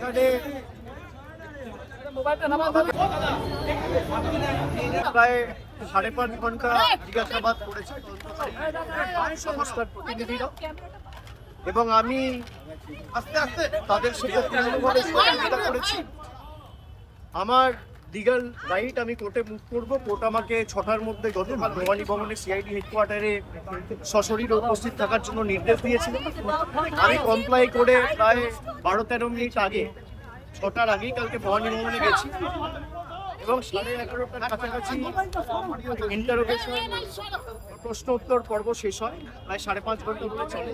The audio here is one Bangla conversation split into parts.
এখানে প্রায় 5.5 ঘন্টা জিজ্ঞাসাবাদ করেছে সংস্থার প্রতিনিধিরা এবং আমি আস্তে আস্তে তাদের সাথে সহযোগিতা করেছি। আমার লিগাল রাইট, আমি কোর্টে মুভ করবো। কোর্ট আমাকে 6টার মধ্যে গতকাল ভবানী ভবনে সিআইডি হেডকোয়ার্টারে সশরীরে উপস্থিত থাকার জন্য নির্দেশ দিয়েছিল। আমি কমপ্লাই করে প্রায় 12-13 মিনিট আগে 6টার আগেই কালকে ভবানী ভবনে গেছি এবং 11:30টার কাছাকাছি ইন্টারোগেশন প্রশ্ন উত্তর পর্ব শেষ হয়। প্রায় 5.5 ঘন্টা ধরে চলে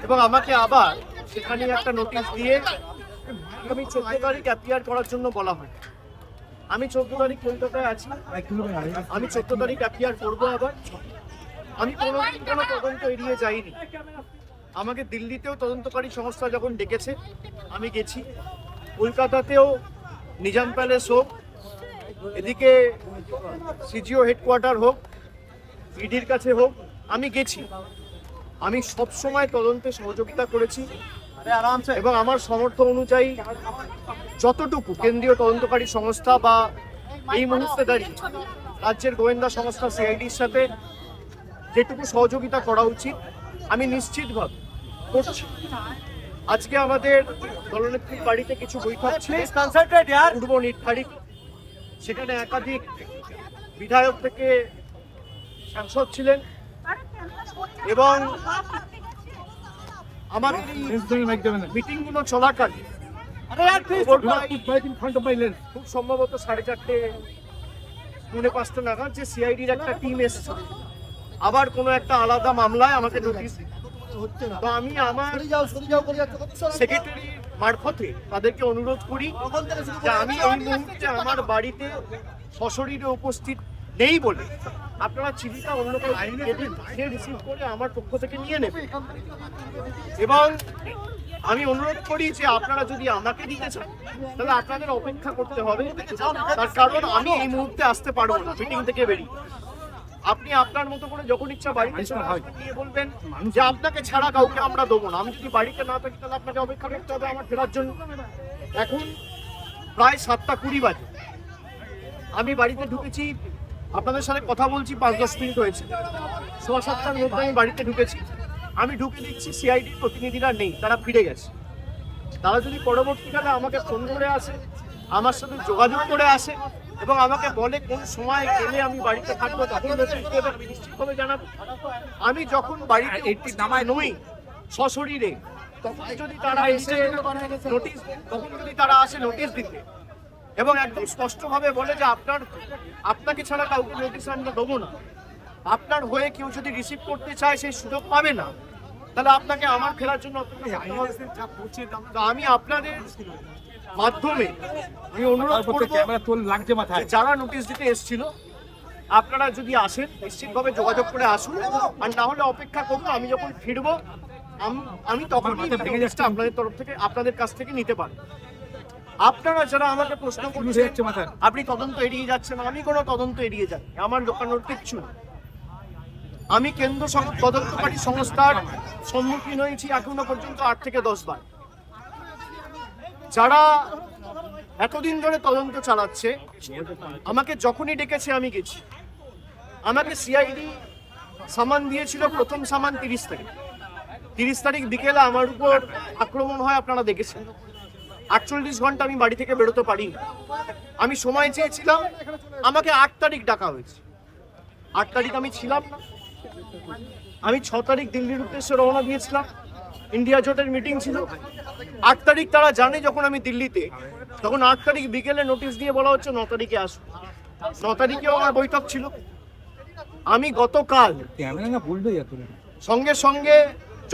এবং আমাকে আবার সেখানে একটা নোটিশ দিয়ে আমি 14 তারিখ অ্যাপিয়ার করার জন্য বলা হয়। আমি 14 তারিখ কলকাতায় আছি, আমি 14 তারিখ অ্যাপিয়ার করবো। আবার আমি কোনো তদন্ত এড়িয়ে যাইনি। আমাকে দিল্লিতেও তদন্তকারী সংস্থা যখন ডেকেছে আমি গেছি, কলকাতাতেও নিজাম প্যালেস হোক, এদিকে সিজিও হেডকোয়ার্টার হোক, ইডির কাছে হোক, আমি গেছি। আমি সবসময় তদন্তে সহযোগিতা করেছি এবং আমার সামর্থ্য অনুযায়ী যতটুকু কেন্দ্রীয় তদন্তকারী সংস্থা বা এই মুহূর্তে দাঁড়িয়ে রাজ্যের গোয়েন্দা সংস্থা সিআইডির সাথে যেটুকু সহযোগিতা করা উচিত আমি নিশ্চিতভাবে করছি। আজকে আমাদের দলনেত্রীর বাড়িতে কিছু বৈঠক ছিল পূর্ব নির্ধারিত, সেখানে একাধিক বিধায়ক থেকে সাংসদ ছিলেন এবং আমাদের মিটিং গুলো চলাকালীন খুব সম্ভবত 4:30-5:45 নাগাদ যে সিআইডির একটা টিম এসেছে আবার কোনো একটা আলাদা মামলায় আমাকে নোটিশ। তো আমি আমার সেক্রেটারি মারফতে তাদেরকে অনুরোধ করি যে আমি এই মুহূর্তে আমার বাড়িতে সশরীরে উপস্থিত নেই বলে আপনারা চিঠিটা অন্য কেউ রিসিভ করে আমার পক্ষ থেকে নিয়ে নেবেন এবং আমি অনুরোধ করি যে আপনারা যদি আমাকে দিতে চান তাহলে আপনাদের অপেক্ষা করতে হবে, তার কারণ আমি এই মুহূর্তে আসতে পারবো না মিটিং থেকে বেরিয়ে। আপনি আপনার মতো করে যখন ইচ্ছা বাড়িতে নিয়ে বলবেন যে আপনাকে ছাড়া কাউকে আমরা দেবো না। আমি যদি বাড়িতে না থাকি তাহলে আপনাকে অপেক্ষা করতে হবে আমার ফেরার জন্য। এখন প্রায় 7:20 বাজে, আমি বাড়িতে ঢুকেছি, আপনাদের সাথে কথা বলছি 5-10 মিনিট হয়েছে। 7:15টার মধ্যে আমি বাড়িতে ঢুকেছি। আমি ঢুকে দেখছি সিআইডির প্রতিনিধিরা নেই, তারা ফিরে গেছে। তারা যদি পরবর্তীকালে আমাকে ফোন করে আসে, আমার সাথে যোগাযোগ করে আসে এবং আমাকে বলে কোন সময় গেলে আমি বাড়িতে থাকবো, তখন নিশ্চিতভাবে জানাবো। আমি যখন বাড়িতে নই সশরীরে, তখন যদি তারা এসে নোটিশ, তখন যদি তারা আসে নোটিশ দিতে এবং একদম স্পষ্টভাবে বলে যে আপনাকে ছাড়া কাউকে নোটিশ আমরা দেবো না, আপনার হয়ে কেউ যদি রিসিভ করতে চায় সেই সুযোগ পাবে না, তাহলে আপনাকে আমার ফেরার জন্য আমি আপনাদের মাধ্যমে আমি অনুরোধ করব যারা নোটিশ দিতে এসেছিল আপনারা যদি আসেন নিশ্চিতভাবে যোগাযোগ করে আসুন, আর না হলে অপেক্ষা করুন। আমি যখন ফিরবো আমি তখন আপনাদের তরফ থেকে আপনাদের কাছ থেকে নিতে পারবো। আপনারা যারা আমাকে প্রশ্ন করছেন আপনি তদন্ত এড়িয়ে যাচ্ছেন, আমি কোনো তদন্ত এড়িয়ে যাই, আমার লোকানোর কিচ্ছু না। আমি কেন্দ্র তদন্তকারী সংস্থার সম্মুখীন হয়েছি এখনো পর্যন্ত 8 থেকে 10 বার। যারা এতদিন ধরে তদন্ত চালাচ্ছে আমাকে যখনই ডেকেছে আমি গেছি। আমাকে সিআইডি সামান দিয়েছিল, প্রথম সামান 30 তারিখ বিকেলে আমার উপর আক্রমণ হয়, আপনারা দেখেছেন। 48 ঘন্টা আমি বাড়ি থেকে বেরোতে পারি। আমি সময় চেয়েছিলাম, আমাকে 8 তারিখ ডাকা হয়েছে। 8 তারিখ আমি ছিলাম না। আমি 6 তারিখ দিল্লির উদ্দেশ্যে রওনা দিয়েছিলাম, ইন্ডিয়া জোটের মিটিং ছিল। 8 তারিখ তারা জানে যখন আমি দিল্লিতে, তখন 8 তারিখ বিকেলে নোটিশ দিয়ে বলা হচ্ছে 9 তারিখে আসুন। 9 তারিখেও আমার বৈঠক ছিল। আমি গতকাল সঙ্গে সঙ্গে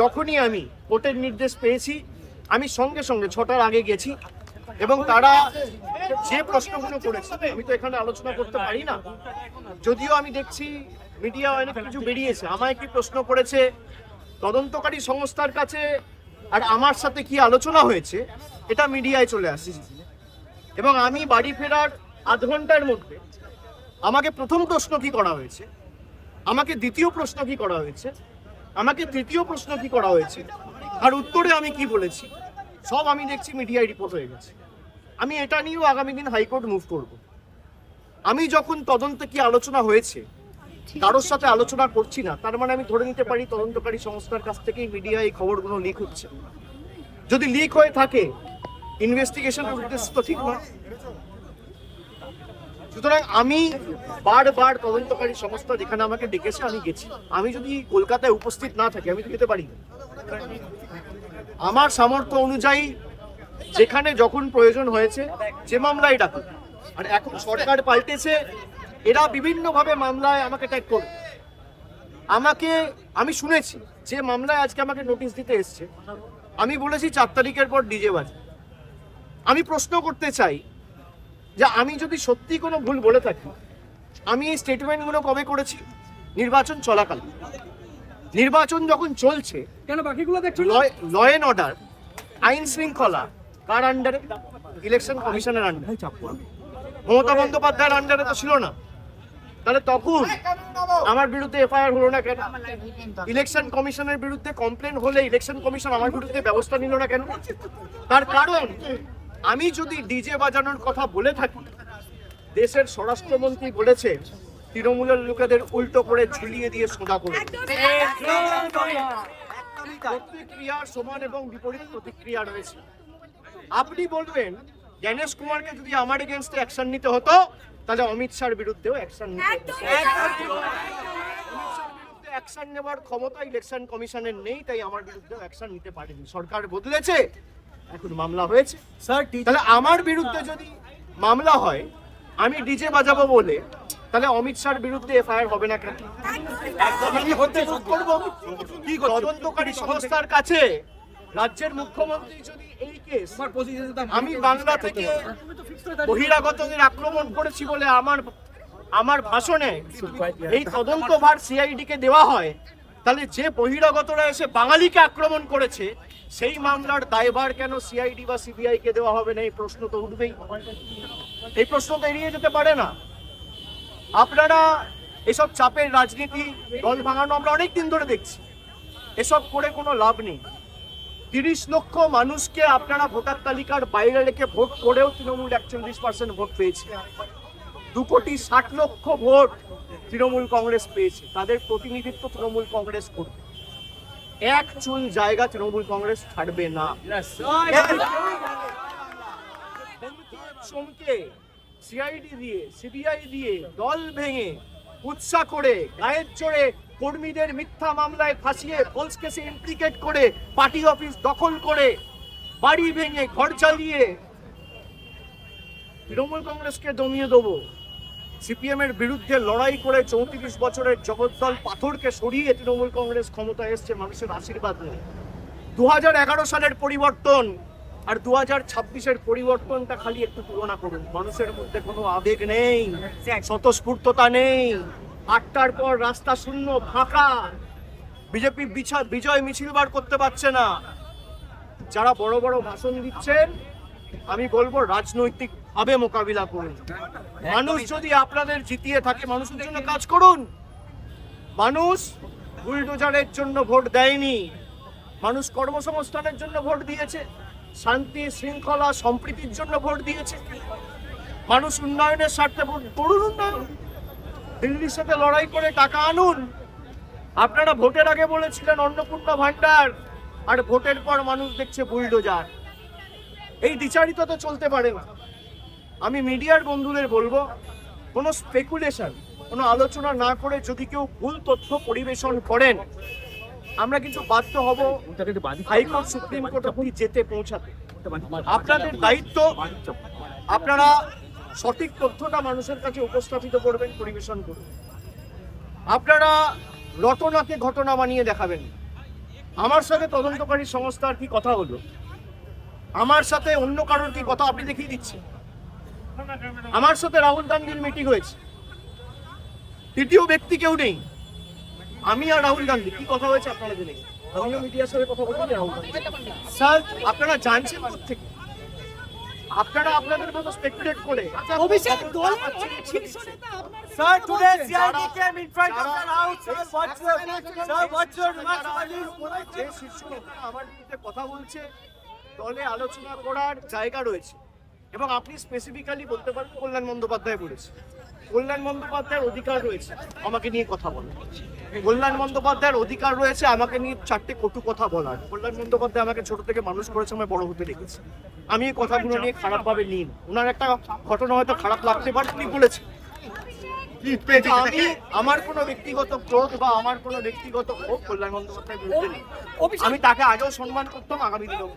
যখনই আমি কোর্টের নির্দেশ পেয়েছি আমি সঙ্গে সঙ্গে 6টার আগে গেছি এবং তারা যে প্রশ্নগুলো করেছে আমি তো এখানে আলোচনা করতে পারি না, যদিও আমি দেখছি মিডিয়া অনেক কিছু বেরিয়েছে। আমায় কি প্রশ্ন করেছে তদন্তকারী সংস্থার কাছে আর আমার সাথে কি আলোচনা হয়েছে এটা মিডিয়ায় চলে আসছে এবং আমি বাড়ি ফেরার আধ ঘন্টার মধ্যে আমাকে প্রথম প্রশ্ন কি করা হয়েছে, আমাকে দ্বিতীয় প্রশ্ন কি করা হয়েছে, আমাকে তৃতীয় প্রশ্ন কি করা হয়েছে, আর উত্তরে আমি কি বলেছি সব আমি দেখছি মিডিয়ায় রিপোর্ট হয়ে গেছে। আমি এটা নিয়েও আগামী দিন হাইকোর্ট মুভ করব। আমি যখন তদন্তে কি আলোচনা হয়েছে কারোর সাথে আলোচনা করছি না, তার মানে আমি ধরে নিতে পারি তদন্তকারী সংস্থার কাছ থেকেই মিডিয়ায় এই খবরগুলো লিক হচ্ছে। যদি লিক হয়ে থাকে ইনভেস্টিগেশন উদ্দেশ্য তো ঠিক নয়। সুতরাং আমি বারবার তদন্তকারী সংস্থা যেখানে আমাকে ডেকেছে আমি গেছি। আমি যদি কলকাতায় উপস্থিত না থাকি আমি তো যেতে পারি না। আমার সামর্থ্য অনুযায়ী যেখানে যখন প্রয়োজন হয়েছে যে মামলায় ডাকুক। আর এখন সরকার পাল্টেছে, এরা বিভিন্নভাবে মামলায় আমাকে ট্যাগ করে। আমি শুনেছি যে মামলায় আজকে আমাকে নোটিশ দিতে এসছে, আমি বলেছি 4 তারিখের পর ডিজে বাজে। আমি প্রশ্ন করতে চাই যে আমি যদি সত্যি কোনো ভুল বলে থাকি, আমি এই স্টেটমেন্টগুলো কবে করেছি? নির্বাচন চলাকালীন। নির্বাচন যখন চলছে, কেন বাকিগুলো দেখছো? ল এন্ড অর্ডার, আইন শৃঙ্খলা কার আন্ডারে? ইলেকশন কমিশনের আন্ডারে। মমতা বন্দ্যোপাধ্যায়ের আন্ডারে তো ছিল না। তাহলে তখন আমার বিরুদ্ধে এফআইআর হলো না কেন? ইলেকশন কমিশনের বিরুদ্ধে কমপ্লেন হলে ইলেকশন কমিশন আমার বিরুদ্ধে ব্যবস্থা নিল না কেন? তার কারণ আমি যদি ডিজে বাজানোর কথা বলে থাকি, দেশের স্বরাষ্ট্রমন্ত্রী বলেছে তৃণমূলের লোকেদের উল্টো করে ঝুলিয়ে দিয়ে সোজা করে। প্রতিক্রিয়ার সমান এবং বিপরীত প্রতিক্রিয়া রয়েছে। আপনি বলবেন জ্ঞানেশ কুমারকে যদি আমার এগেইনস্টে অ্যাকশন নিতে হতো তাহলে অমিত শাহর বিরুদ্ধেও অ্যাকশন নিতে হতো। অ্যাকশন নেওয়ার ক্ষমতা ইলেকশন কমিশনের নেই, তাই আমার বিরুদ্ধে অ্যাকশন নিতে পারেনি। সরকার বদলেছে, এখন মামলা হয়েছে। স্যার তাহলে আমার বিরুদ্ধে যদি মামলা হয় আমি ডিজে বাজাবো বলে, তাহলে অমিত শাহর বিরুদ্ধে এফআইআর হবে না কেন? তদন্তকারী সংস্থার কাছে রাজ্যের মুখ্যমন্ত্রী যদি এই কেস আমি বাংলা থেকে বহিরাগতদের আক্রমণ করেছি বলে আমার ভাষণে এই তদন্তভার সিআইডি কে দেওয়া হয়, তাহলে যে বহিরাগতরা এসে বাঙালিকে আক্রমণ করেছে সেই মামলার দায়ভার কেন সিআইডি বা সিবিআই কে দেওয়া হবে না? এই প্রশ্ন তো উঠবেই। এই প্রশ্ন তো এড়িয়ে যেতে পারে না। আপনারা এসব চাপের রাজনীতি, দল ভাঙানো আমরা অনেকদিন ধরে দেখছি। এসব করে কোনো লাভ নেই। 30 লক্ষ মানুষকে আপনারা ভোটার তালিকার বাইরে রেখে ভোট করেও তৃণমূল 41% ভোট পেয়েছে। 2,60,00,000 ভোট তৃণমূল কংগ্রেস পেয়েছে। তাদের প্রতিনিধিত্ব তৃণমূল কংগ্রেস করবে। এক চুল জায়গা তৃণমূল কংগ্রেস ছাড়বে না। সিআইডি দিয়ে, সিবিআই দিয়ে, দল ভেঙে, উৎসাহ করে, গায়ের জোরে কর্মীদের মিথ্যা মামলায় ফাঁসিয়ে, ফলস কেসে ইমপ্লিকেট করে, পার্টি অফিস দখল করে, বাড়ি ভেঙে, ঘর জ্বালিয়ে তৃণমূল কংগ্রেসকে দমিয়ে দেবো। সিপিএম এর বিরুদ্ধে লড়াই করে 34 বছরের জগদ্দল পাথরকে সরিয়ে তৃণমূল কংগ্রেস ক্ষমতায় এসছে মানুষের আশীর্বাদ নিয়ে। 2011 সালের পরিবর্তন আর 2026-এর পরিবর্তনটা খালি একটু তুলনা করুন। মানুষের মধ্যে কোনো আবেগ নেই, স্বতঃস্ফূর্ততা নেই। 8টার পর রাস্তা শূন্য, ফাঁকা। বিজেপি বিজয় মিছিল বার করতে পারছে না। যারা বড় বড় ভাষণ দিচ্ছেন, আমি বলবো রাজনৈতিক ভাবে মোকাবিলা করুন। মানুষ যদি আপনাদের জিতিয়ে থাকে, মানুষের জন্য কাজ করুন। মানুষ বুলডোজারের জন্য ভোট দেয়নি, মানুষ কর্মসংস্থানের জন্য ভোট দিয়েছে, শান্তি শৃঙ্খলা সম্প্রীতির জন্য ভোট দিয়েছে। মানুষ উন্নয়নের স্বার্থে ভোট করুন। উন্নয়ন, দিল্লির সাথে লড়াই করে টাকা আনুন। আপনারা ভোটের আগে বলেছিলেন অন্নপূর্ণা ভান্ডার, আর ভোটের পর মানুষ দেখছে বুলডোজার। এই দ্বিচারিত তো চলতে পারে না। আমি মিডিয়ার বন্ধুদের বলবো, কোনো স্পেকুলেশন, কোনো আলোচনা না করে যদি কেউ ভুল তথ্য পরিবেশন করেন, আমরা কিন্তু বাধ্য হব হাইকোর্ট, সুপ্রিম কোর্ট অবধি যেতে পৌঁছাতে। আপনাদের দায়িত্ব, আপনারা সঠিক তথ্যটা মানুষের কাছে উপস্থাপিত করবেন, পরিবেশন করবেন। আপনারা রটনাকে ঘটনা বানিয়ে দেখাবেন। আমার সাথে তদন্তকারী সংস্থার কি কথা হলো, আমার সাথে অন্য কারোর কি কথা আপনি দেখিয়ে দিচ্ছেন। আমার সাথে রাহুল গান্ধীর মিটিং হয়েছে, তৃতীয় ব্যক্তি কেউ নেই, আমি আর রাহুল গান্ধী। কি কথা হয়েছে আপনারা জেনে, আমিও মিডিয়ার সাথে কথা বলছি। রাহুল গান্ধী স্যার, আপনারা জানছেন কোথেকে? আপনারা আপনাদের মতো স্পেকুলেট করে অভিষেক দল অনেক শীর্ষ নেতা আপনার Sir, today CID came in front of the house. Sir, what's your remarks? যে শীর্ষ নেতারা আমার বিরুদ্ধে কথা বলছে, দলে আলোচনা করার জায়গা রয়েছে এবং আপনি স্পেসিফিক্যালি বলতে পারেন কল্যাণ বন্দ্যোপাধ্যায় বলেছে। কল্যাণ বন্দ্যোপাধ্যায়ের অধিকার রয়েছে আমাকে নিয়ে কথা বলার। কল্যাণ বন্দ্যোপাধ্যায়ের অধিকার রয়েছে আমাকে নিয়ে 4টে কটু কথা বলার। কল্যাণ বন্দ্যোপাধ্যায় আমাকে ছোট থেকে মানুষ করেছে, আমায় বড় হতে দেখেছে। আমি এই কথাগুলো নিয়ে খারাপভাবে নিন। ওনার একটা ঘটনা হয়তো খারাপ লাগতে পারে, তিনি বলেছেন। আমি আমার কোনো ব্যক্তিগত ক্রোধ বা আমার কোনো ব্যক্তিগত ক্ষোভ কল্যাণ বন্দ্যোপাধ্যায়ের বিরুদ্ধে নেই। আমি তাকে আগেও সম্মান করতাম, আগামী দিনেও।